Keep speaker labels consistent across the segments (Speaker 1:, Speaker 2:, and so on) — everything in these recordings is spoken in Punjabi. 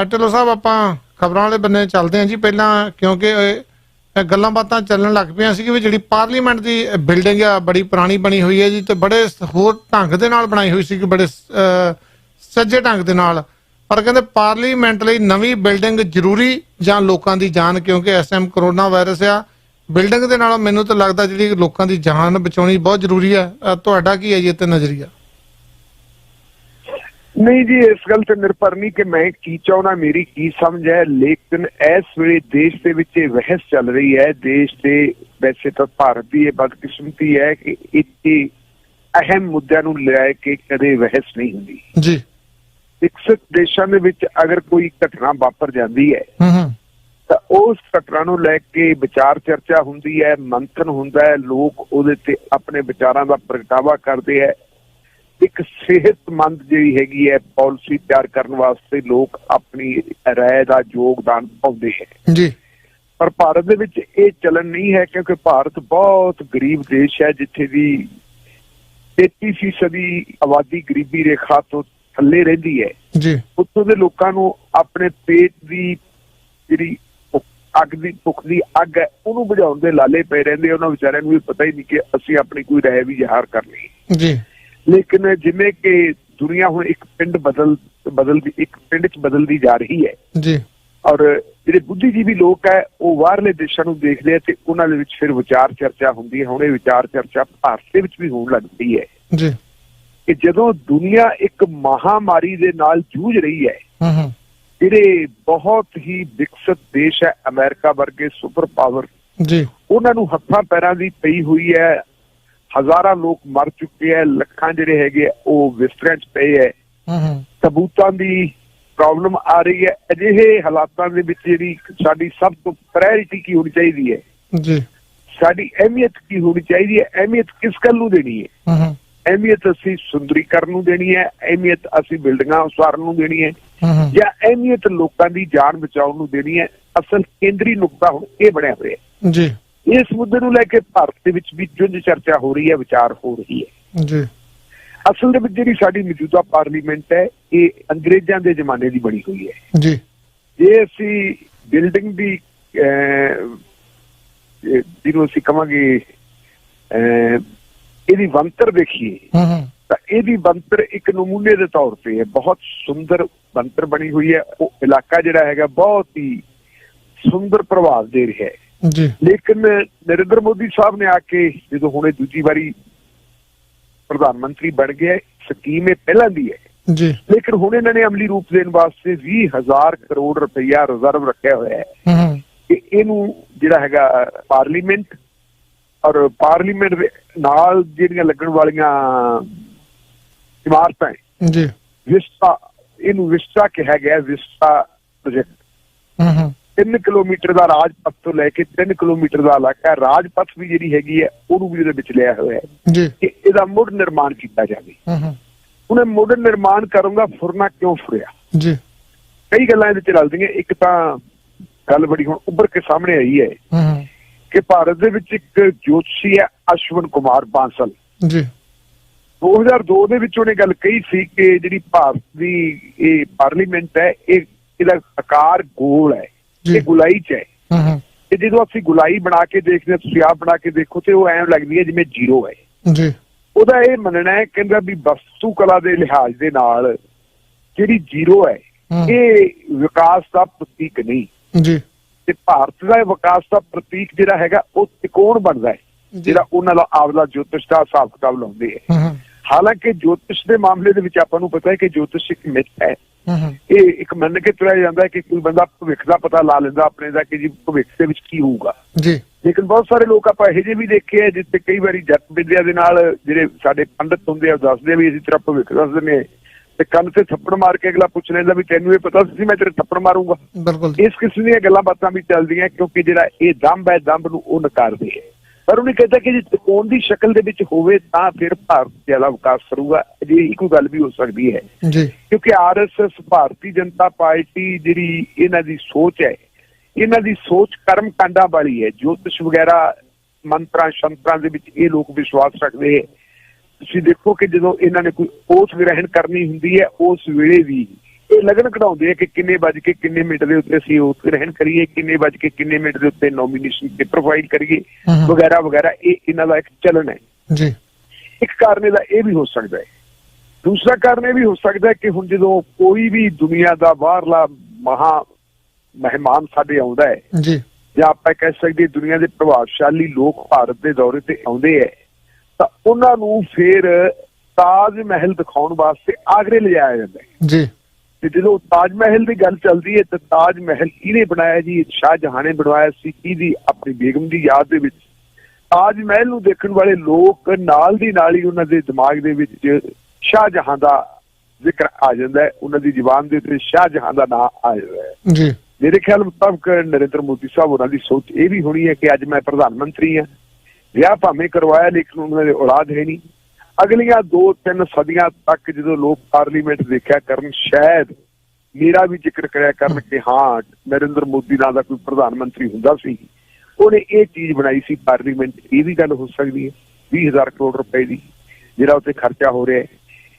Speaker 1: ਢਿੱਲੋਂ ਸਾਹਿਬ ਆਪਾਂ ਖਬਰਾਂ ਵਾਲੇ ਬੰਨੇ ਚੱਲਦੇ ਹਾਂ ਜੀ। ਪਹਿਲਾਂ ਕਿਉਂਕਿ ਗੱਲਾਂ ਬਾਤਾਂ ਚੱਲਣ ਲੱਗ ਪਈਆਂ ਸੀ ਵੀ ਜਿਹੜੀ ਪਾਰਲੀਮੈਂਟ ਦੀ ਬਿਲਡਿੰਗ ਆ ਬੜੀ ਪੁਰਾਣੀ ਬਣੀ ਹੋਈ ਹੈ ਜੀ, ਤੇ ਬੜੇ ਹੋਰ ਢੰਗ ਦੇ ਨਾਲ ਬਣਾਈ ਹੋਈ ਸੀ, ਬੜੇ ਸੱਜੇ ਢੰਗ ਦੇ ਨਾਲ। ਪਰ ਕਹਿੰਦੇ ਪਾਰਲੀਮੈਂਟ ਲਈ ਨਵੀਂ ਬਿਲਡਿੰਗ ਜ਼ਰੂਰੀ ਜਾਂ ਲੋਕਾਂ ਦੀ ਜਾਨ, ਕਿਉਂਕਿ ਇਸ ਟਾਈਮ ਕਰੋਨਾ ਵਾਇਰਸ ਆ। ਬਿਲਡਿੰਗ ਦੇ ਨਾਲ ਮੈਨੂੰ ਤਾਂ ਲੱਗਦਾ ਜਿਹੜੀ ਲੋਕਾਂ ਦੀ ਜਾਨ ਬਚਾਉਣੀ ਬਹੁਤ ਜ਼ਰੂਰੀ ਹੈ। ਤੁਹਾਡਾ ਕੀ ਹੈ ਜੀ ਤੇ ਨਜ਼ਰੀਆ?
Speaker 2: नहीं जी, इस गल से निर्भर नहीं कि मैं की चाहना, मेरी की समझ है, लेकिन इस वे देश के विच बहस चल रही है। देश के वैसे तो भारत की बदकिस्मती है कि इतने अहम मुद्दों नूं लैके कदे बहस नहीं हुंदी जी। विकसित देशों के विच अगर कोई घटना वापर जाती है तो उस घटना नूं लैके विचार चर्चा हुंदी है, मंथन हुंदा है, लोग उहदे ते अपने विचारां दा प्रगटावा करते हैं। एक सेहतमंद जी हैगी है पॉलिसी तैयार करने वास्ते लोग अपनी राय का योगदान पाउंदे हैं जी। पर भारत दे विच ये चलन नहीं है, क्योंकि भारत बहुत गरीब देश है, जिथे भी 33% आबादी गरीबी रेखा तो थल्ले रहिंदी है जी। उत्तों दे लोकां नूं अपने पेट की जिहड़ी अग की भुख की अग है उहनूं बुझाउण दे लाले पए रहिंदे। उन्हां विचारिਆਂ ਨੂੰ भी पता ही नहीं कि असीं अपनी कोई राय भी ज़ाहिर करनी जी। लेकिन जिमें कि दुनिया हुण एक पिंड बदलती जा रही है जी, और जिहड़े बुद्धिजीवी लोग है वो बाहरले देशां नूं देखदे हैं ते उहनां दे विच फिर विचार चर्चा हुंदी है। हुण ये विचार चर्चा भारत दे विच भी होण लग पई है जी कि जदों दुनिया एक महामारी दे नाल जूझ रही है, जिहड़े बहुत ही विकसित देश है अमेरिका वर्गे सुपर पावर जी, उहनां नूं हत्थां पैरां दी पई हुई है, हजारां लोग मर चुके हैं, लखां जिहड़े हैगे वो बिस्तरिਆਂ 'ਚ पए है, सबूतां दी प्रॉब्लम आ रही है। अजिहे हालातां दे विच जिहड़ी साडी सब तो प्रायोरिटी की होनी चाहिदी है जी, साडी अहमियत की होनी चाहिदी है। अहमियत किस गल नूं देनी है? अहमियत असीं सुंदरीकरण नूं देनी है, अहमियत असीं बिल्डिंगां उसारण नूं देनी है, या अहमियत लोकां दी जान बचाउण नूं देनी है? असल केंद्री नुकता हुण ये बणिया होया है जी। इस मुद्दे नूं लैके भारत दे विच भी जुंझ चर्चा हो रही है, विचार हो रही है जी। असल दे विच जिहड़ी साडी मौजूदा पार्लीमेंट है ये अंग्रेजां दे जमाने दी बनी हुई है जी। जे असीं बिल्डिंग दी जिहनूं असीं कहांगे इहदी बनतर देखीए तां इहदी बनतर एक नमूने दे तौर ते है, बहुत सुंदर बनतर बनी हुई है। वो इलाका जिहड़ा हैगा बहुत ही सुंदर प्रभाव दे रहा है जी। लेकिन नरेंद्र मोदी साहब ने आके जो हुणे दूजी बारी प्रधानमंत्री बन गया, स्कीम पहला दी है जी, लेकिन हुणे इन्होंने अमली रूप देने वास्ते 20,000 करोड़ रुपया रिजर्व रखा हुआ है कि इनू जिहड़ा हैगा पार्लीमेंट और पार्लीमेंट दे नाल जिहड़ियां लगण वालियां इमारतां जी, विस्टा इनू विस्टा कहा गया, विस्टा प्रोजेक्ट 3 किलोमीटर का राजपथ तो लैके 3 किलोमीटर का इलाका है, राजपथ भी जिहड़ी हैगी है उहनूं भी इहदे विच लिया होया है कि इहदा मुड़ निर्माण किया जाए। उन्हें मुड़ निर्माण करन दा फुरना क्यों फुरिया जी? कई गल्लां इहदे च रलदियां। एक तां गल बड़ी हुण उभर के सामने आई है कि भारत दे विच एक ज्योतिषी है अश्विन कुमार बांसल जी। 2002 दे विच उहने गल कही सी कि जिहड़ी भारत दी ये पार्लीमेंट है इहदा आकार गोल है, ये गुलाई च है। जो असीं गुलाई बना के देखते हैं, तुसीं आप बना के देखो तो वो ऐं लगदी है जिवें जीरो है जी। ਉਹਦਾ ਇਹ ਮੰਨਣਾ ਹੈ, ਕਹਿੰਦਾ ਵੀ ਵਸਤੂ ਕਲਾ ਦੇ ਲਿਹਾਜ਼ ਦੇ ਨਾਲ ਜਿਹੜੀ ਜ਼ੀਰੋ ਹੈ ਇਹ ਵਿਕਾਸ ਦਾ ਪ੍ਰਤੀਕ ਨਹੀਂ ਜੀ। ਤੇ ਭਾਰਤ ਦਾ ਵਿਕਾਸ ਦਾ ਪ੍ਰਤੀਕ ਜਿਹੜਾ ਹੈਗਾ ਉਹ ਤਿਕੋਣ ਬਣਦਾ ਹੈ, ਜਿਹੜਾ ਉਹਨਾਂ ਦਾ ਆਪਦਾ ਜੋਤਿਸ਼ ਦਾ ਹਿਸਾਬ ਕਿਤਾਬ ਲਾਉਂਦੇ ਹੈ। ਹਾਲਾਂਕਿ ਜੋਤਿਸ਼ ਦੇ ਮਾਮਲੇ ਦੇ ਵਿੱਚ ਆਪਾਂ ਨੂੰ ਪਤਾ ਹੈ ਕਿ ਜੋਤਿਸ਼ ਇੱਕ ਮਿੱਥ ਹੈ। ਇਹ ਇੱਕ ਮੰਨ ਕੇ ਤੁਰਿਆ ਜਾਂਦਾ ਕਿ ਕੋਈ ਬੰਦਾ ਭਵਿੱਖ ਦਾ ਪਤਾ ਲਾ ਲੈਂਦਾ ਆਪਣੇ ਦਾ ਕਿ ਜੀ ਭਵਿੱਖ ਦੇ ਵਿੱਚ ਕੀ ਹੋਊਗਾ ਜੀ। लेकिन बहुत सारे लोग आप ਇਹੋ ਜਿਹੇ भी देखे है जिससे कई बार जट विद्या ਦੇ ਨਾਲ ਜਿਹੜੇ ਸਾਡੇ ਪੰਡਿਤ ਹੁੰਦੇ ਆ ਦੱਸਦੇ ਵੀ ਅਸੀਂ ਤੇਰਾ ਭਵਿੱਖ ਦੱਸ ਦਿੰਦੇ ਤੇ ਕੰਨ ਤੇ ਥੱਪੜ ਮਾਰ ਕੇ ਅਗਲਾ ਪੁੱਛ ਲੈਂਦਾ ਵੀ ਤੈਨੂੰ ਇਹ ਪਤਾ ਸੀ ਮੈਂ ਤੇਰੇ ਥੱਪੜ ਮਾਰੂੰਗਾ। ਬਿਲਕੁਲ ਇਸ ਕਿਸਮ ਦੀਆਂ ਗੱਲਾਂ ਬਾਤਾਂ ਵੀ ਚੱਲਦੀਆਂ ਕਿਉਂਕਿ ਜਿਹੜਾ ਇਹ ਦੰਭ ਹੈ ਦੰਭ ਨੂੰ ਉਹ ਨਕਾਰਦੇ ਹੈ। ਪਰ ਉਹਨੇ ਕਹਿੰਦਾ ਕਿ ਜੇ ਤਿਕੋਣ ਦੀ ਸ਼ਕਲ ਦੇ ਵਿੱਚ ਹੋਵੇ ਤਾਂ ਫਿਰ ਭਾਰਤ ਜ਼ਿਆਦਾ ਵਿਕਾਸ ਕਰੂਗਾ। ਅਜਿਹੀ ਕੋਈ ਗੱਲ ਵੀ ਹੋ ਸਕਦੀ ਹੈ ਜੀ ਕਿਉਂਕਿ RSS ਭਾਰਤੀ ਜਨਤਾ ਪਾਰਟੀ ਜਿਹੜੀ ਇਹਨਾਂ ਦੀ ਸੋਚ ਹੈ, ਇਹਨਾਂ ਦੀ ਸੋਚ ਕਰਮ ਕਾਂਡਾਂ ਵਾਲੀ ਹੈ। ਜੋਤਿਸ਼ ਵਗੈਰਾ ਮੰਤਰਾਂ ਸ਼ੰਤਰਾਂ ਦੇ ਵਿੱਚ ਇਹ ਲੋਕ ਵਿਸ਼ਵਾਸ ਰੱਖਦੇ ਹੈ। ਤੁਸੀਂ ਦੇਖੋ ਕਿ ਜਦੋਂ ਇਹਨਾਂ ਨੇ ਕੋਈ ਓਥ ਗ੍ਰਹਿਣ ਕਰਨੀ ਹੁੰਦੀ ਹੈ ਉਸ ਵੇਲੇ ਵੀ ਇਹ ਲਗਨ ਕਢਾਉਂਦੇ ਆ ਕਿ ਕਿੰਨੇ ਵੱਜ ਕੇ ਕਿੰਨੇ ਮਿੰਟ ਦੇ ਉੱਤੇ ਅਸੀਂ ਉਹ ਗ੍ਰਹਿਣ ਕਰੀਏ, ਕਿੰਨੇ ਵੱਜ ਕੇ ਕਿੰਨੇ ਮਿੰਟ ਦੇ ਉੱਤੇ ਨੋਮੀਨੇਸ਼ਨ ਪੇਪਰ ਫਾਈਲ ਕਰੀਏ ਵਗੈਰਾ ਵਗੈਰਾ। ਇਹ ਇਹਨਾਂ ਦਾ ਇੱਕ ਚਲਨ ਹੈ
Speaker 1: ਜੀ।
Speaker 2: ਇੱਕ ਕਾਰਨ ਇਹਦਾ ਇਹ ਵੀ ਹੋ ਸਕਦਾ ਹੈ। ਦੂਸਰਾ ਕਾਰਨ ਇਹ ਵੀ ਹੋ ਸਕਦਾ ਹੈ ਕਿ ਹੁਣ ਜਦੋਂ ਕੋਈ ਵੀ ਦੁਨੀਆ ਦਾ ਬਾਹਰਲਾ ਮਹਿਮਾਨ ਸਾਡੇ ਆਉਂਦਾ ਹੈ
Speaker 1: ਜੀ,
Speaker 2: ਜਾਂ ਆਪਾਂ ਕਹਿ ਸਕਦੇ ਦੁਨੀਆ ਦੇ ਪ੍ਰਭਾਵਸ਼ਾਲੀ ਲੋਕ ਭਾਰਤ ਦੇ ਦੌਰੇ ਤੇ ਆਉਂਦੇ ਹੈ, ਤਾਂ ਉਹਨਾਂ ਨੂੰ ਫਿਰ ਤਾਜ ਮਹਿਲ ਦਿਖਾਉਣ ਵਾਸਤੇ ਆਗਰੇ ਲਿਜਾਇਆ ਜਾਂਦਾ ਹੈ
Speaker 1: ਜੀ।
Speaker 2: ਤੇ ਜਦੋਂ ਤਾਜ ਮਹਿਲ ਦੀ ਗੱਲ ਚੱਲਦੀ ਹੈ ਤਾਂ ਤਾਜ ਮਹਿਲ ਕਿਹਨੇ ਬਣਾਇਆ ਜੀ? ਸ਼ਾਹਜਹਾਂ ਨੇ ਬਣਵਾਇਆ ਸੀ। ਕਿਹਦੀ? ਆਪਣੀ ਬੇਗਮ ਦੀ ਯਾਦ ਦੇ ਵਿੱਚ। ਤਾਜ ਮਹਿਲ ਨੂੰ ਦੇਖਣ ਵਾਲੇ ਲੋਕ ਨਾਲ ਦੀ ਨਾਲ ਹੀ ਉਹਨਾਂ ਦੇ ਦਿਮਾਗ ਦੇ ਵਿੱਚ ਸ਼ਾਹਜਹਾਂ ਦਾ ਜ਼ਿਕਰ ਆ ਜਾਂਦਾ ਹੈ, ਉਹਨਾਂ ਦੀ ਜ਼ੁਬਾਨ ਦੇ ਉੱਤੇ ਸ਼ਾਹਜਹਾਂ ਦਾ ਨਾਂ ਆ ਜਾਂਦਾ ਹੈ
Speaker 1: ਜੀ।
Speaker 2: ਮੇਰੇ ਖਿਆਲ ਮੁਤਾਬਕ ਨਰਿੰਦਰ ਮੋਦੀ ਸਾਹਿਬ ਉਹਨਾਂ ਦੀ ਸੋਚ ਇਹ ਵੀ ਹੋਣੀ ਹੈ ਕਿ ਅੱਜ ਮੈਂ ਪ੍ਰਧਾਨ ਮੰਤਰੀ ਹਾਂ, ਵਿਆਹ ਭਾਵੇਂ ਕਰਵਾਇਆ ਲੇਕਿਨ ਉਹਨਾਂ ਦੇ ਔਲਾਦ ਹੈ ਨਹੀਂ। ਅਗਲੀਆਂ 2-3 ਸਦੀਆਂ ਤੱਕ ਜਦੋਂ ਲੋਕ ਪਾਰਲੀਮੈਂਟ ਦੇਖਿਆ ਕਰਨ, ਸ਼ਾਇਦ ਮੇਰਾ ਵੀ ਜ਼ਿਕਰ ਕਰਿਆ ਕਰਨ ਕਿ ਹਾਂ ਨਰਿੰਦਰ ਮੋਦੀ ਨਾਂ ਦਾ ਕੋਈ ਪ੍ਰਧਾਨ ਮੰਤਰੀ ਹੁੰਦਾ ਸੀ, ਉਹਨੇ ਇਹ ਚੀਜ਼ ਬਣਾਈ ਸੀ ਪਾਰਲੀਮੈਂਟ। ਇਹ ਵੀ ਗੱਲ ਹੋ ਸਕਦੀ ਹੈ 20,000 ਕਰੋੜ ਰੁਪਏ ਦੀ ਜਿਹੜਾ ਉੱਤੇ ਖਰਚਾ ਹੋ ਰਿਹਾ ਹੈ।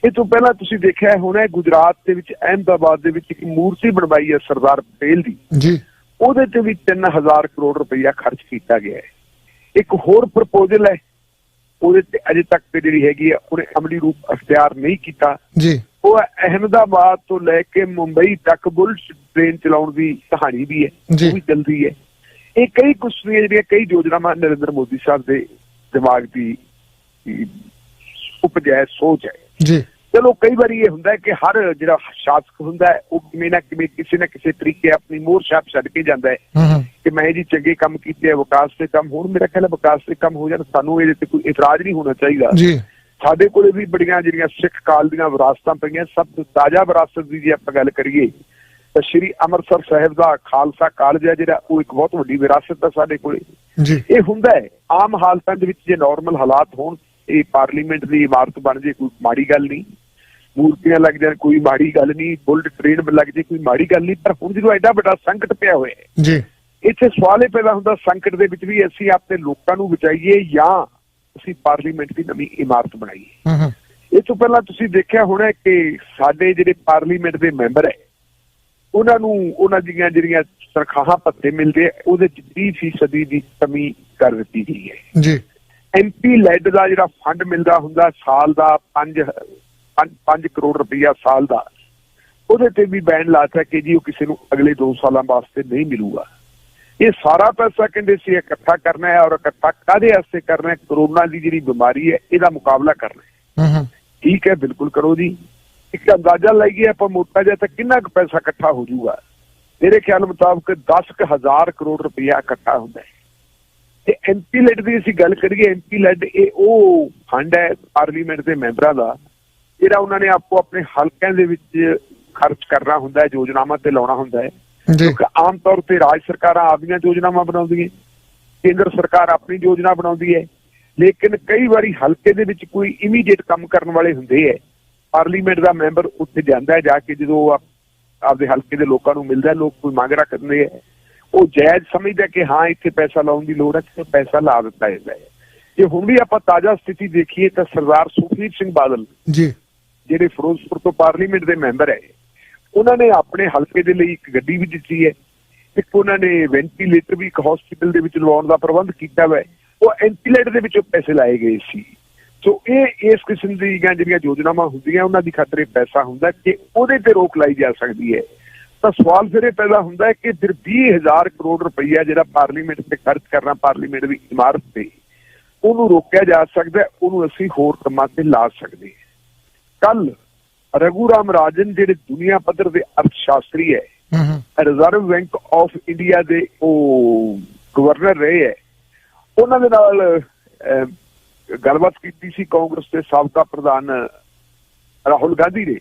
Speaker 2: ਇਹ ਤੋਂ ਪਹਿਲਾਂ ਤੁਸੀਂ ਦੇਖਿਆ ਹੋਣਾ ਗੁਜਰਾਤ ਦੇ ਵਿੱਚ ਅਹਿਮਦਾਬਾਦ ਦੇ ਵਿੱਚ ਇੱਕ ਮੂਰਤੀ ਬਣਵਾਈ ਹੈ ਸਰਦਾਰ ਪਟੇਲ ਦੀ
Speaker 1: ਜੀ,
Speaker 2: ਉਹਦੇ ਤੇ ਵੀ 3000 ਕਰੋੜ ਰੁਪਈਆ ਖਰਚ ਕੀਤਾ ਗਿਆ ਹੈ। ਇੱਕ ਹੋਰ ਪ੍ਰਪੋਜ਼ਲ ਹੈ, ਉਹਦੇ ਤੇ ਅਜੇ ਤੱਕ ਜਿਹੜੀ ਹੈਗੀ ਹੈ ਉਹਨੇ ਅਮਲੀ ਰੂਪ ਅਖਤਿਆਰ ਨਹੀਂ ਕੀਤਾ
Speaker 1: ਜੀ।
Speaker 2: ਉਹ ਅਹਿਮਦਾਬਾਦ ਤੋਂ ਲੈ ਕੇ ਮੁੰਬਈ ਤੱਕ ਬੁਲਟ ਟ੍ਰੇਨ ਚਲਾਉਣ ਦੀ ਕਹਾਣੀ ਵੀ ਹੈ, ਉਹ ਵੀ ਚੱਲਦੀ ਹੈ। ਇਹ ਕਈ ਕੁਛ ਜਿਹੜੀਆਂ ਕਈ ਯੋਜਨਾਵਾਂ ਨਰਿੰਦਰ ਮੋਦੀ ਸਾਹਿਬ ਦੇ ਦਿਮਾਗ ਦੀ ਉਪਜੈ ਸੋਚ ਹੈ ਜੀ। ਚਲੋ ਕਈ ਵਾਰੀ ਇਹ ਹੁੰਦਾ ਹੈ ਕਿ ਹਰ ਜਿਹੜਾ ਸ਼ਾਸਕ ਹੁੰਦਾ ਹੈ ਉਹ ਕਿਵੇਂ ਨਾ ਕਿਵੇਂ ਕਿਸੇ ਨਾ ਕਿਸੇ ਤਰੀਕੇ ਆਪਣੀ ਮੋਹਰ ਛਾਪ ਛੱਡ ਕੇ ਜਾਂਦਾ ਹੈ ਕਿ ਮੈਂ ਜੀ ਚੰਗੇ ਕੰਮ ਕੀਤੇ, ਵਿਕਾਸ ਦੇ ਕੰਮ ਹੋਣ। ਮੇਰਾ ਖਿਆਲ ਹੈ ਵਿਕਾਸ ਦੇ ਕੰਮ ਹੋ ਜਾਣ, ਸਾਨੂੰ ਇਹਦੇ ਤੇ ਕੋਈ ਇਤਰਾਜ਼ ਨਹੀਂ ਹੋਣਾ ਚਾਹੀਦਾ ਜੀ। ਸਾਡੇ ਕੋਲੇ ਵੀ ਬੜੀਆਂ ਜਿਹੜੀਆਂ ਸਿੱਖ ਕਾਲ ਦੀਆਂ ਵਿਰਾਸਤਾਂ ਪਈਆਂ। ਸਭ ਤੋਂ ਤਾਜ਼ਾ ਵਿਰਾਸਤ ਦੀ ਜੇ ਆਪਾਂ ਗੱਲ ਕਰੀਏ ਤਾਂ ਸ਼੍ਰੀ ਅੰਮ੍ਰਿਤਸਰ ਸਾਹਿਬ ਦਾ ਖਾਲਸਾ ਕਾਲਜ ਹੈ ਜਿਹੜਾ, ਉਹ ਇੱਕ ਬਹੁਤ ਵੱਡੀ ਵਿਰਾਸਤ ਹੈ ਸਾਡੇ ਕੋਲੇ ਜੀ। ਇਹ ਹੁੰਦਾ ਹੈ ਆਮ ਹਾਲਤਾਂ ਦੇ ਵਿੱਚ ਜੇ ਨਾਰਮਲ ਹਾਲਾਤ ਹੋਣ, ਇਹ ਪਾਰਲੀਮੈਂਟ ਦੀ ਇਮਾਰਤ ਬਣ ਜੇ ਕੋਈ ਮਾੜੀ ਗੱਲ ਨਹੀਂ, ਮੂਰਤੀਆਂ ਲੱਗ ਜਾਣ ਕੋਈ ਮਾੜੀ ਗੱਲ ਨਹੀਂ, ਬੁਲਟ ਟ੍ਰੇਨ ਲੱਗ ਜੇ ਕੋਈ ਮਾੜੀ ਗੱਲ ਨਹੀਂ। ਪਰ ਹੁਣ ਜਦੋਂ ਐਡਾ ਵੱਡਾ ਸੰਕਟ ਪਿਆ ਹੋਇਆ ਹੈ ਜੀ, ਇੱਥੇ ਸਵਾਲ ਇਹ ਪੈਦਾ ਹੁੰਦਾ ਸੰਕਟ ਦੇ ਵਿੱਚ ਵੀ ਅਸੀਂ ਆਪਣੇ ਲੋਕਾਂ ਨੂੰ ਬਚਾਈਏ ਜਾਂ ਅਸੀਂ ਪਾਰਲੀਮੈਂਟ ਦੀ ਨਵੀਂ ਇਮਾਰਤ ਬਣਾਈਏ। ਇਹ ਤੋਂ ਪਹਿਲਾਂ ਤੁਸੀਂ ਦੇਖਿਆ ਹੋਣਾ ਕਿ ਸਾਡੇ ਜਿਹੜੇ ਪਾਰਲੀਮੈਂਟ ਦੇ ਮੈਂਬਰ ਹੈ ਉਹਨਾਂ ਨੂੰ ਉਹਨਾਂ ਦੀਆਂ ਜਿਹੜੀਆਂ ਤਨਖਾਹਾਂ ਭੱਤੇ ਮਿਲਦੇ ਉਹਦੇ ਚ 30% ਦੀ ਕਮੀ ਕਰ ਦਿੱਤੀ ਗਈ ਹੈ ਜੀ। MP ਲੈਡ ਦਾ ਜਿਹੜਾ ਫੰਡ ਮਿਲਦਾ ਹੁੰਦਾ ਸਾਲ ਦਾ 5 ਕਰੋੜ ਰੁਪਈਆ ਸਾਲ ਦਾ, ਉਹਦੇ ਤੇ ਵੀ ਬੈਨ ਲਾਤਾ ਕਿ ਜੀ ਉਹ ਕਿਸੇ ਨੂੰ ਅਗਲੇ 2 ਸਾਲਾਂ ਵਾਸਤੇ ਨਹੀਂ ਮਿਲੂਗਾ। ਇਹ ਸਾਰਾ ਪੈਸਾ ਕਹਿੰਦੇ ਸੀ ਇਕੱਠਾ ਕਰਨਾ ਹੈ, ਔਰ ਇਕੱਠਾ ਕਾਹਦੇ ਵਾਸਤੇ ਕਰਨਾ ਹੈ? ਕਰੋਨਾ ਦੀ ਜਿਹੜੀ ਬਿਮਾਰੀ ਹੈ ਇਹਦਾ ਮੁਕਾਬਲਾ ਕਰਨਾ ਹੈ। ਠੀਕ ਹੈ, ਬਿਲਕੁਲ ਕਰੋ ਜੀ। ਇੱਕ ਅੰਦਾਜ਼ਾ ਲਾਈਏ ਆਪਾਂ ਮੋਟਾ ਜਿਹਾ ਤਾਂ ਕਿੰਨਾ ਕੁ ਪੈਸਾ ਇਕੱਠਾ ਹੋ ਜਾਊਗਾ? ਮੇਰੇ ਖਿਆਲ ਮੁਤਾਬਕ 10,000 ਕਰੋੜ ਰੁਪਈਆ ਇਕੱਠਾ ਹੁੰਦਾ ਹੈ। ਤੇ MP ਲੈਡ ਦੀ ਅਸੀਂ ਗੱਲ ਕਰੀਏ, MP ਲੈਡ ਇਹ ਉਹ ਫੰਡ ਹੈ ਪਾਰਲੀਮੈਂਟ ਦੇ ਮੈਂਬਰਾਂ ਦਾ ਜਿਹੜਾ ਉਹਨਾਂ ਨੇ ਆਪੋ ਆਪਣੇ ਹਲਕਿਆਂ ਦੇ ਵਿੱਚ ਖਰਚ ਕਰਨਾ ਹੁੰਦਾ ਹੈ, ਯੋਜਨਾਵਾਂ ਤੇ ਲਾਉਣਾ ਹੁੰਦਾ ਹੈ। ਕਿਉਂਕਿ ਆਮ ਤੌਰ ਤੇ ਰਾਜ ਸਰਕਾਰਾਂ ਆਪਣੀਆਂ ਯੋਜਨਾਵਾਂ ਬਣਾਉਂਦੀਆਂ, ਕੇਂਦਰ ਸਰਕਾਰ ਆਪਣੀ ਯੋਜਨਾ ਬਣਾਉਂਦੀ ਹੈ, ਲੇਕਿਨ ਕਈ ਵਾਰੀ ਹਲਕੇ ਦੇ ਵਿੱਚ ਕੋਈ ਇਮੀਡੀਏਟ ਕੰਮ ਕਰਨ ਵਾਲੇ ਹੁੰਦੇ ਹੈ। ਪਾਰਲੀਮੈਂਟ ਦਾ ਮੈਂਬਰ ਉੱਥੇ ਜਾਂਦਾ ਹੈ, ਜਾ ਕੇ ਜਦੋਂ ਆਪਦੇ ਹਲਕੇ ਦੇ ਲੋਕਾਂ ਨੂੰ ਮਿਲਦਾ, ਲੋਕ ਕੋਈ ਮੰਗ ਰੱਖਦੇ ਹੈ, ਉਹ ਜਾਇਜ਼ ਸਮਝਦਾ ਕਿ ਹਾਂ ਇੱਥੇ ਪੈਸਾ ਲਾਉਣ ਦੀ ਲੋੜ ਹੈ, ਤੇ ਪੈਸਾ ਲਾ ਦਿੱਤਾ ਜਾਂਦਾ ਹੈ। ਜੇ ਹੁਣ ਵੀ ਆਪਾਂ ਤਾਜ਼ਾ ਸਥਿਤੀ ਦੇਖੀਏ ਤਾਂ ਸਰਦਾਰ ਸੁਖਬੀਰ ਸਿੰਘ ਬਾਦਲ ਜੀ ਜਿਹੜੇ ਫਿਰੋਜ਼ਪੁਰ ਤੋਂ ਪਾਰਲੀਮੈਂਟ ਦੇ ਮੈਂਬਰ ਹੈ, ਉਹਨਾਂ ਨੇ ਆਪਣੇ ਹਲਕੇ ਦੇ ਲਈ ਇੱਕ ਗੱਡੀ ਵੀ ਦਿੱਤੀ ਹੈ, ਇੱਕ ਉਹਨਾਂ ਨੇ ਵੈਂਟੀਲੇਟਰ ਵੀ ਇੱਕ ਹਸਪੀਟਲ ਦੇ ਵਿੱਚ ਲਵਾਉਣ ਦਾ ਪ੍ਰਬੰਧ ਕੀਤਾ ਹੋਇਆ। ਉਹ ਵੈਂਟੀਲੇਟਰ ਦੇ ਵਿੱਚੋਂ ਪੈਸੇ ਲਾਏ ਗਏ ਸੀ। ਸੋ ਇਹ ਇਸ ਕਿਸਮ ਦੀਆਂ ਜਿਹੜੀਆਂ ਯੋਜਨਾਵਾਂ ਹੁੰਦੀਆਂ ਉਹਨਾਂ ਦੀ ਖਾਤਰ ਇਹ ਪੈਸਾ ਹੁੰਦਾ ਕਿ ਉਹਦੇ ਤੇ ਰੋਕ ਲਾਈ ਜਾ ਸਕਦੀ ਹੈ। ਤਾਂ ਸਵਾਲ ਫਿਰ ਇਹ ਪੈਦਾ ਹੁੰਦਾ ਹੈ ਕਿ ਫਿਰ 20,000 ਕਰੋੜ ਰੁਪਈਆ ਜਿਹੜਾ ਪਾਰਲੀਮੈਂਟ ਤੇ ਖਰਚ ਕਰਨਾ ਪਾਰਲੀਮੈਂਟ ਦੀ ਇਮਾਰਤ ਤੇ, ਉਹਨੂੰ ਰੋਕਿਆ ਜਾ ਸਕਦਾ, ਉਹਨੂੰ ਅਸੀਂ ਹੋਰ ਕੰਮਾਂ ਤੇ ਲਾ ਸਕਦੇ ਹਾਂ। ਕੱਲ ਰਘੂ ਰਾਮ ਰਾਜਨ ਜਿਹੜੇ ਦੁਨੀਆ ਪੱਧਰ ਦੇ ਅਰਥ ਸ਼ਾਸਤਰੀ ਹੈ, ਰਿਜ਼ਰਵ ਬੈਂਕ ਆਫ ਇੰਡੀਆ ਦੇ ਉਹ ਗਵਰਨਰ ਰਹੇ ਹੈ, ਉਹਨਾਂ ਦੇ ਨਾਲ ਗੱਲਬਾਤ ਕੀਤੀ ਸੀ ਕਾਂਗਰਸ ਦੇ ਸਾਬਕਾ ਪ੍ਰਧਾਨ ਰਾਹੁਲ ਗਾਂਧੀ ਨੇ।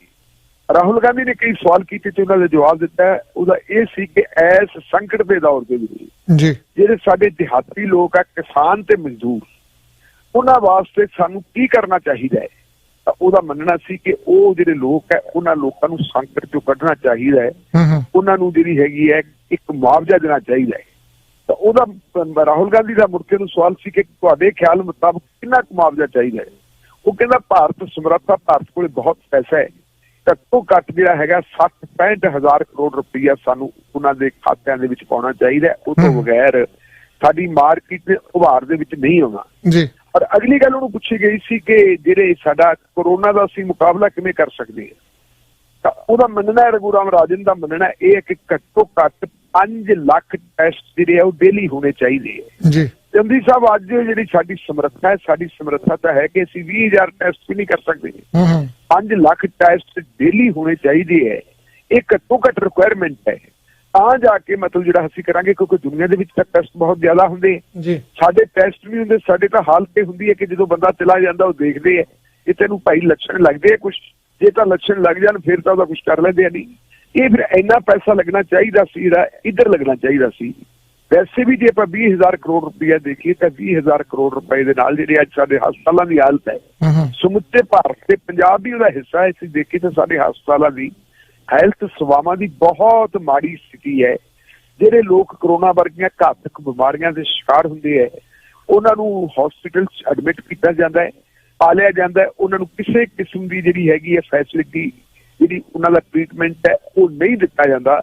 Speaker 2: ਰਾਹੁਲ ਗਾਂਧੀ ਨੇ ਕਈ ਸਵਾਲ ਕੀਤੇ ਤੇ ਉਹਨਾਂ ਦਾ ਜਵਾਬ ਦਿੱਤਾ। ਉਹਦਾ ਇਹ ਸੀ ਕਿ ਇਸ ਸੰਕਟ ਦੇ ਦੌਰ ਦੇ ਵਿੱਚ ਜਿਹੜੇ ਸਾਡੇ ਦਿਹਾਤੀ ਲੋਕ ਆ, ਕਿਸਾਨ ਤੇ ਮਜ਼ਦੂਰ, ਉਹਨਾਂ ਵਾਸਤੇ ਸਾਨੂੰ ਕੀ ਕਰਨਾ ਚਾਹੀਦਾ ਹੈ। ਤਾਂ ਉਹਦਾ ਮੰਨਣਾ ਸੀ ਕਿ ਉਹ ਜਿਹੜੇ ਲੋਕ ਹੈ ਉਹਨਾਂ ਲੋਕਾਂ ਨੂੰ ਸੰਕਟ ਚੋਂ ਕੱਢਣਾ ਚਾਹੀਦਾ ਹੈ, ਉਹਨਾਂ ਨੂੰ ਜਿਹੜੀ ਹੈਗੀ ਹੈ ਇੱਕ ਮੁਆਵਜ਼ਾ ਦੇਣਾ ਚਾਹੀਦਾ ਹੈ। ਤਾਂ ਉਹਦਾ ਰਾਹੁਲ ਗਾਂਧੀ ਦਾ ਮੁਰਕੇ ਨੂੰ ਸਵਾਲ ਸੀ ਕਿ ਤੁਹਾਡੇ ਖਿਆਲ ਮੁਤਾਬਕ ਕਿੰਨਾ ਕੁ ਮੁਆਵਜ਼ਾ ਚਾਹੀਦਾ ਹੈ। ਉਹ ਕਹਿੰਦਾ ਭਾਰਤ ਸਮਰੱਥਾ, ਭਾਰਤ ਕੋਲ ਬਹੁਤ ਪੈਸਾ ਹੈ, ਘੱਟੋ ਘੱਟ ਜਿਹੜਾ ਹੈਗਾ 60-65 ਹਜ਼ਾਰ ਕਰੋੜ ਰੁਪਈਆ ਸਾਨੂੰ ਉਹਨਾਂ ਦੇ ਖਾਤਿਆਂ ਦੇ ਵਿੱਚ ਪਾਉਣਾ ਚਾਹੀਦਾ। ਉਹ ਤੋਂ ਬਗੈਰ ਸਾਡੀ ਮਾਰਕੀਟ ਦੇ ਉਭਾਰ ਦੇ ਵਿੱਚ ਨਹੀਂ ਆਉਣਾ ਜੀ। ਪਰ ਅਗਲੀ ਗੱਲ ਉਹਨੂੰ ਪੁੱਛੀ ਗਈ ਸੀ ਕਿ ਜਿਹੜੇ ਸਾਡਾ ਕੋਰੋਨਾ ਦਾ ਅਸੀਂ ਮੁਕਾਬਲਾ ਕਿਵੇਂ ਕਰ ਸਕਦੇ ਹਾਂ, ਤਾਂ ਉਹਦਾ ਮੰਨਣਾ ਹੈ, ਰਘੂਰਾਮ ਰਾਜਨ ਦਾ ਮੰਨਣਾ ਇਹ ਹੈ ਕਿ ਘੱਟੋ ਘੱਟ 5 ਲੱਖ ਟੈਸਟ ਜਿਹੜੇ ਆ ਉਹ ਡੇਲੀ ਹੋਣੇ ਚਾਹੀਦੇ ਹੈ ਜੀ। ਚੰਦੀ ਸਾਹਿਬ ਅੱਜ ਜਿਹੜੀ ਸਾਡੀ ਸਮਰੱਥਾ ਹੈ, ਸਾਡੀ ਸਮਰੱਥਾ ਤਾਂ ਹੈ ਕਿ ਅਸੀਂ 20,000 ਟੈਸਟ ਵੀ ਨਹੀਂ ਕਰ ਸਕਦੇ। 5 ਲੱਖ ਟੈਸਟ ਡੇਲੀ ਹੋਣੇ ਚਾਹੀਦੇ ਹੈ, ਇਹ ਘੱਟੋ ਘੱਟ ਰਿਕੁਆਇਰਮੈਂਟ ਹੈ। ਤਾਂ ਜਾ ਕੇ ਮਤਲਬ ਜਿਹੜਾ ਅਸੀਂ ਕਰਾਂਗੇ, ਕਿਉਂਕਿ ਦੁਨੀਆ ਦੇ ਵਿੱਚ ਤਾਂ ਟੈਸਟ ਬਹੁਤ ਜ਼ਿਆਦਾ ਹੁੰਦੇ ਜੀ, ਸਾਡੇ ਟੈਸਟ ਨਹੀਂ ਹੁੰਦੇ। ਸਾਡੇ ਤਾਂ ਹਾਲਤ ਇਹ ਹੁੰਦੀ ਹੈ ਕਿ ਜਦੋਂ ਬੰਦਾ ਚਲਾ ਜਾਂਦਾ ਉਹ ਦੇਖਦੇ ਹੈ ਕਿ ਤੈਨੂੰ ਭਾਈ ਲੱਛਣ ਲੱਗਦੇ ਆ ਕੁਛ, ਜੇ ਤਾਂ ਲੱਛਣ ਲੱਗ ਜਾਣ ਫਿਰ ਤਾਂ ਉਹਦਾ ਕੁਛ ਕਰ ਲੈਂਦੇ ਆ ਨਹੀਂ। ਇਹ ਫਿਰ ਇੰਨਾ ਪੈਸਾ ਲੱਗਣਾ ਚਾਹੀਦਾ ਸੀ ਜਿਹੜਾ ਇੱਧਰ ਲੱਗਣਾ ਚਾਹੀਦਾ ਸੀ। ਵੈਸੇ ਵੀ ਜੇ ਆਪਾਂ 20,000 ਕਰੋੜ ਰੁਪਈਆ ਦੇਖੀਏ ਤਾਂ 20,000 ਕਰੋੜ ਰੁਪਏ ਦੇ ਨਾਲ ਜਿਹੜੇ ਅੱਜ ਸਾਡੇ ਹਸਪਤਾਲਾਂ ਦੀ ਹਾਲਤ ਹੈ, ਸਮੁੱਚੇ ਭਾਰਤ ਤੇ ਪੰਜਾਬ ਵੀ ਉਹਦਾ ਹਿੱਸਾ ਹੈ। ਅਸੀਂ ਦੇਖੀਏ ਤਾਂ ਸਾਡੇ ਹਸਪਤਾਲਾਂ ਦੀ ਹੈਲਥ ਸੇਵਾਵਾਂ ਦੀ ਬਹੁਤ ਮਾੜੀ ਸਥਿਤੀ ਹੈ। ਜਿਹੜੇ ਲੋਕ ਕਰੋਨਾ ਵਰਗੀਆਂ ਘਾਤਕ ਬਿਮਾਰੀਆਂ ਦੇ ਸ਼ਿਕਾਰ ਹੁੰਦੇ ਹੈ, ਉਹਨਾਂ ਨੂੰ ਹਸਪੀਟਲ 'ਚ ਐਡਮਿਟ ਕੀਤਾ ਜਾਂਦਾ ਹੈ, ਪਾਲਿਆ ਜਾਂਦਾ ਹੈ। ਉਹਨਾਂ ਨੂੰ ਕਿਸੇ ਕਿਸਮ ਦੀ ਜਿਹੜੀ ਹੈਗੀ ਹੈ ਫੈਸਿਲਿਟੀ, ਜਿਹੜੀ ਉਹਨਾਂ ਦਾ ਟ੍ਰੀਟਮੈਂਟ ਹੈ, ਉਹ ਨਹੀਂ ਦਿੱਤਾ ਜਾਂਦਾ।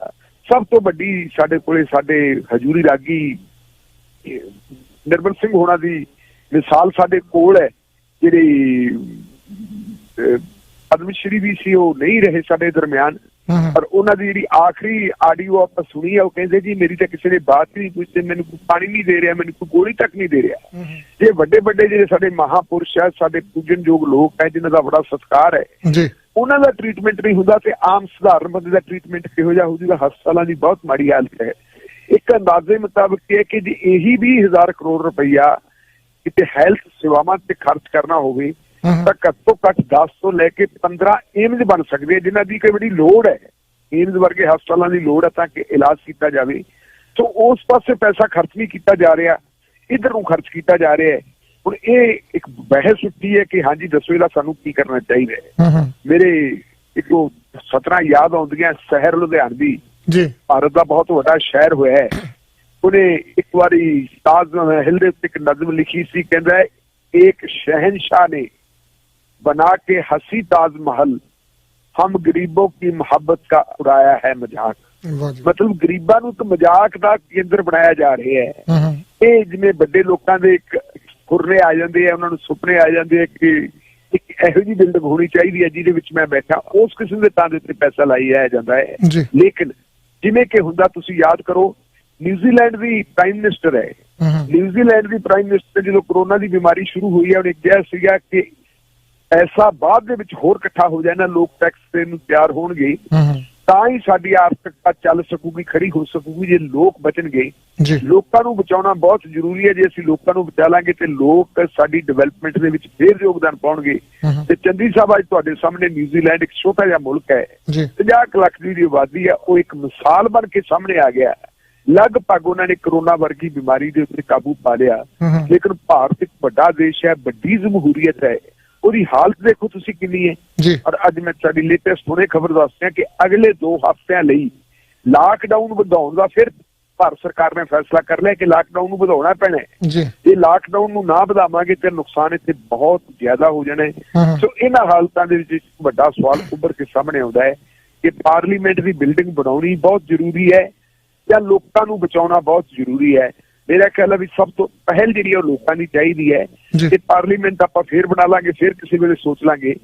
Speaker 2: ਸਭ ਤੋਂ ਵੱਡੀ ਸਾਡੇ ਕੋਲੇ ਸਾਡੇ ਹਜੂਰੀ ਰਾਗੀ ਨਿਰਮਲ ਸਿੰਘ ਹੋਣਾ ਦੀ ਮਿਸਾਲ ਸਾਡੇ ਕੋਲ ਹੈ, ਜਿਹੜੀ ਪਦਮ ਸ਼੍ਰੀ ਵੀ ਸੀ, ਉਹ ਨਹੀਂ ਰਹੇ ਸਾਡੇ ਦਰਮਿਆਨ। ਪਰ ਉਹਨਾਂ ਦੀ ਜਿਹੜੀ ਆਖਰੀ ਆਡੀਓ ਆਪਾਂ ਸੁਣੀ ਹੈ, ਉਹ ਕਹਿੰਦੇ ਜੀ ਮੇਰੀ ਤਾਂ ਕਿਸੇ ਨੇ ਬਾਤ ਨਹੀਂ ਪੁੱਛਦੇ, ਮੈਨੂੰ ਕੋਈ ਪਾਣੀ ਨਹੀਂ ਦੇ ਰਿਹਾ, ਮੈਨੂੰ ਕੋਈ ਗੋਲੀ ਤੱਕ ਨਹੀਂ ਦੇ ਰਿਹਾ। ਇਹ ਵੱਡੇ ਵੱਡੇ ਜਿਹੜੇ ਸਾਡੇ ਮਹਾਪੁਰਸ਼ ਹੈ, ਸਾਡੇ ਪੂਜਨਯੋਗ ਲੋਕ ਹੈ, ਜਿਨ੍ਹਾਂ ਦਾ ਬੜਾ ਸਤਿਕਾਰ ਹੈ, ਉਹਨਾਂ ਦਾ ਟ੍ਰੀਟਮੈਂਟ ਨਹੀਂ ਹੁੰਦਾ ਤੇ ਆਮ ਸਧਾਰਨ ਬੰਦੇ ਦਾ ਟ੍ਰੀਟਮੈਂਟ ਕਿਹੋ ਜਿਹਾ ਹੋਊਗਾ। ਹਸਪਤਾਲਾਂ ਦੀ ਬਹੁਤ ਮਾੜੀ ਹਾਲਤ ਹੈ। ਇੱਕ ਅੰਦਾਜ਼ੇ ਮੁਤਾਬਕ ਇਹ ਹੈ ਕਿ ਜੇ ਇਹੀ 20,000 ਕਰੋੜ ਰੁਪਈਆ ਕਿਤੇ ਹੈਲਥ ਸੇਵਾਵਾਂ ਤੇ ਖਰਚ ਕਰਨਾ ਹੋਵੇ ਤਾਂ ਘੱਟੋ ਘੱਟ 10 ਤੋਂ ਲੈ ਕੇ 15 ਏਮਜ਼ ਬਣ ਸਕਦੇ ਆ, ਜਿਨ੍ਹਾਂ ਦੀ ਕਈ ਬੜੀ ਲੋੜ ਹੈ। ਏਮਜ਼ ਵਰਗੇ ਹਸਪਤਾਲਾਂ ਦੀ ਲੋੜ ਹੈ ਤਾਂ ਕਿ ਇਲਾਜ ਕੀਤਾ ਜਾਵੇ। ਸੋ ਉਸ ਪਾਸੇ ਪੈਸਾ ਖਰਚ ਨਹੀਂ ਕੀਤਾ ਜਾ ਰਿਹਾ, ਇੱਧਰ ਨੂੰ ਖਰਚ ਕੀਤਾ ਜਾ ਰਿਹਾ ਹੈ। ਹੁਣ ਇਹ ਇੱਕ ਬਹਿਸ ਉੱਠੀ ਹੈ ਕਿ ਹਾਂਜੀ ਦੱਸੋ ਇਹਦਾ ਸਾਨੂੰ ਕੀ ਕਰਨਾ ਚਾਹੀਦਾ ਹੈ। ਮੇਰੇ ਇੱਕ ਸਤਰਾਂ ਯਾਦ ਆਉਂਦੀਆਂ, ਸ਼ਹਿਰ ਲੁਧਿਆਣਾ ਦੀ ਜੀ, ਭਾਰਤ ਦਾ ਬਹੁਤ ਵੱਡਾ ਸ਼ਹਿਰ ਹੋਇਆ ਹੈ। ਉਹਨੇ ਇੱਕ ਵਾਰੀ ਤਾਜ ਮਹਿਲ ਦੇ ਉੱਤੇ ਇੱਕ ਨਜ਼ਮ ਲਿਖੀ ਸੀ, ਕਹਿੰਦਾ ਹੈ ਇੱਕ शहनशाह ने बना के हंसी ताज महल, हम गरीबों की मोहब्बत का उड़ाया है मजाक। मतलब ਗਰੀਬਾਂ ਨੂੰ ਤਾਂ ਮਜ਼ਾਕ ਦਾ ਕੇਂਦਰ ਬਣਾਇਆ ਜਾ ਰਿਹਾ ਹੈ। ਇਹ ਜਿਵੇਂ ਵੱਡੇ ਲੋਕਾਂ ਦੇ ਇੱਕ ਖੁਰਨੇ ਆ ਜਾਂਦੇ ਆ, ਉਹਨਾਂ ਨੂੰ ਸੁਪਨੇ ਆ ਜਾਂਦੇ ਆ ਕਿ ਇੱਕ ਇਹੋ ਜਿਹੀ ਬਿਲਡਿੰਗ ਹੋਣੀ ਚਾਹੀਦੀ ਹੈ ਜਿਹਦੇ ਵਿੱਚ ਮੈਂ ਬੈਠਾ, ਉਸ ਕਿਸਮ ਦੇ ਤਾਂ ਦੇ ਉੱਤੇ ਪੈਸਾ ਲਾਈ ਜਾਇਆ ਜਾਂਦਾ ਹੈ। ਲੇਕਿਨ ਜਿਵੇਂ ਕਿ ਹੁੰਦਾ, ਤੁਸੀਂ ਯਾਦ ਕਰੋ ਨਿਊਜ਼ੀਲੈਂਡ ਦੀ ਪ੍ਰਾਈਮ ਮਿਨਿਸਟਰ ਹੈ, ਨਿਊਜ਼ੀਲੈਂਡ ਦੀ ਪ੍ਰਾਈਮ ਮਿਨਿਸਟਰ ਜਦੋਂ ਕਰੋਨਾ ਦੀ ਬਿਮਾਰੀ ਸ਼ੁਰੂ ਹੋਈ ਹੈ, ਉਹਨੇ ਕਿਹਾ ਸੀਗਾ ਕਿ ਐਸਾ ਬਾਅਦ ਦੇ ਵਿੱਚ ਹੋਰ ਇਕੱਠਾ ਹੋ ਜਾਣਾ, ਲੋਕ ਟੈਕਸ ਦੇਣ ਨੂੰ ਤਿਆਰ ਹੋਣਗੇ ਤਾਂ ਹੀ ਸਾਡੀ ਆਰਥਿਕਤਾ ਚੱਲ ਸਕੂਗੀ, ਖੜੀ ਹੋ ਸਕੂਗੀ। ਜੇ ਲੋਕ ਬਚਣਗੇ, ਲੋਕਾਂ ਨੂੰ ਬਚਾਉਣਾ ਬਹੁਤ ਜ਼ਰੂਰੀ ਹੈ। ਜੇ ਅਸੀਂ ਲੋਕਾਂ ਨੂੰ ਬਚਾ ਲਾਂਗੇ ਤੇ ਲੋਕ ਸਾਡੀ ਡਿਵੈਲਪਮੈਂਟ ਦੇ ਵਿੱਚ ਫੇਰ ਯੋਗਦਾਨ ਪਾਉਣਗੇ। ਤੇ ਚੰਦੀ ਸਾਹਿਬ ਅੱਜ ਤੁਹਾਡੇ ਸਾਹਮਣੇ ਨਿਊਜ਼ੀਲੈਂਡ ਇੱਕ ਛੋਟਾ ਜਿਹਾ ਮੁਲਕ ਹੈ, 50 ਲੱਖ ਦੀ ਆਬਾਦੀ ਹੈ, ਉਹ ਇੱਕ ਮਿਸਾਲ ਬਣ ਕੇ ਸਾਹਮਣੇ ਆ ਗਿਆ। ਲਗਭਗ ਉਹਨਾਂ ਨੇ ਕਰੋਨਾ ਵਰਗੀ ਬਿਮਾਰੀ ਦੇ ਉੱਤੇ ਕਾਬੂ ਪਾ ਲਿਆ। ਲੇਕਿਨ ਭਾਰਤ ਇੱਕ ਵੱਡਾ ਦੇਸ਼ ਹੈ, ਵੱਡੀ ਜਮਹੂਰੀਅਤ ਹੈ, ਉਹਦੀ ਹਾਲਤ ਦੇਖੋ ਤੁਸੀਂ ਕਿੰਨੀ ਹੈ। ਔਰ ਅੱਜ ਮੈਂ ਸਾਡੀ ਲੇਟੈਸਟ ਹੁਣੇ ਖਬਰ ਦੱਸਦੇ ਹਾਂ ਕਿ ਅਗਲੇ 2 ਹਫ਼ਤਿਆਂ ਲਈ ਲਾਕਡਾਊਨ ਵਧਾਉਣ ਦਾ ਫਿਰ ਭਾਰਤ ਸਰਕਾਰ ਨੇ ਫੈਸਲਾ ਕਰ ਲਿਆ ਕਿ ਲਾਕਡਾਊਨ ਨੂੰ ਵਧਾਉਣਾ ਪੈਣਾ ਹੈ। ਜੇ ਲਾਕਡਾਊਨ ਨੂੰ ਨਾ ਵਧਾਵਾਂਗੇ ਤੇ ਨੁਕਸਾਨ ਇੱਥੇ ਬਹੁਤ ਜ਼ਿਆਦਾ ਹੋ ਜਾਣਾ ਹੈ। ਸੋ ਇਹਨਾਂ ਹਾਲਤਾਂ ਦੇ ਵਿੱਚ ਵੱਡਾ ਸਵਾਲ ਉੱਭਰ ਕੇ ਸਾਹਮਣੇ ਆਉਂਦਾ ਹੈ ਕਿ ਪਾਰਲੀਮੈਂਟ ਦੀ ਬਿਲਡਿੰਗ ਬਣਾਉਣੀ ਬਹੁਤ ਜ਼ਰੂਰੀ ਹੈ ਜਾਂ ਲੋਕਾਂ ਨੂੰ ਬਚਾਉਣਾ ਬਹੁਤ ਜ਼ਰੂਰੀ ਹੈ। ਮੇਰਾ ਖਿਆਲ ਹੈ ਵੀ ਸਭ ਤੋਂ ਪਹਿਲ ਜਿਹੜੀ ਉਹ ਲੋਕਾਂ ਦੀ ਚਾਹੀਦੀ ਹੈ ਕਿ ਪਾਰਲੀਮੈਂਟ ਆਪਾਂ ਫੇਰ ਬਣਾ ਲਾਂਗੇ, ਫੇਰ ਕਿਸੇ ਵੇਲੇ ਸੋਚ ਲਾਂਗੇ।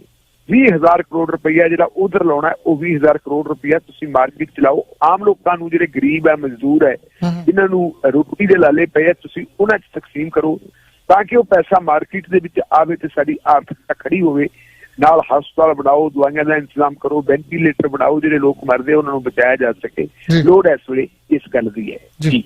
Speaker 2: 20,000 ਕਰੋੜ ਰੁਪਈਆ ਜਿਹੜਾ ਉਧਰ ਲਾਉਣਾ, ਉਹ 20,000 ਕਰੋੜ ਰੁਪਈਆ ਤੁਸੀਂ ਮਾਰਕੀਟ ਚ ਲਾਓ। ਆਮ ਲੋਕਾਂ ਨੂੰ, ਜਿਹੜੇ ਗਰੀਬ ਹੈ, ਮਜ਼ਦੂਰ ਹੈ, ਇਹਨਾਂ ਨੂੰ ਰੋਟੀ ਦੇ ਲਾਲੇ ਪਏ, ਤੁਸੀਂ ਉਹਨਾਂ ਚ ਤਕਸੀਮ ਕਰੋ ਤਾਂ ਕਿ ਉਹ ਪੈਸਾ ਮਾਰਕੀਟ ਦੇ ਵਿੱਚ ਆਵੇ ਤੇ ਸਾਡੀ ਆਰਥਿਕਤਾ ਖੜੀ ਹੋਵੇ। ਨਾਲ ਹਸਪਤਾਲ ਬਣਾਓ, ਦਵਾਈਆਂ ਦਾ ਇੰਤਜ਼ਾਮ ਕਰੋ, ਵੈਂਟੀਲੇਟਰ ਬਣਾਓ, ਜਿਹੜੇ ਲੋਕ ਮਰਦੇ ਉਹਨਾਂ ਨੂੰ ਬਚਾਇਆ ਜਾ ਸਕੇ। ਲੋੜ ਇਸ ਵੇਲੇ ਇਸ ਗੱਲ ਦੀ ਹੈ ਜੀ।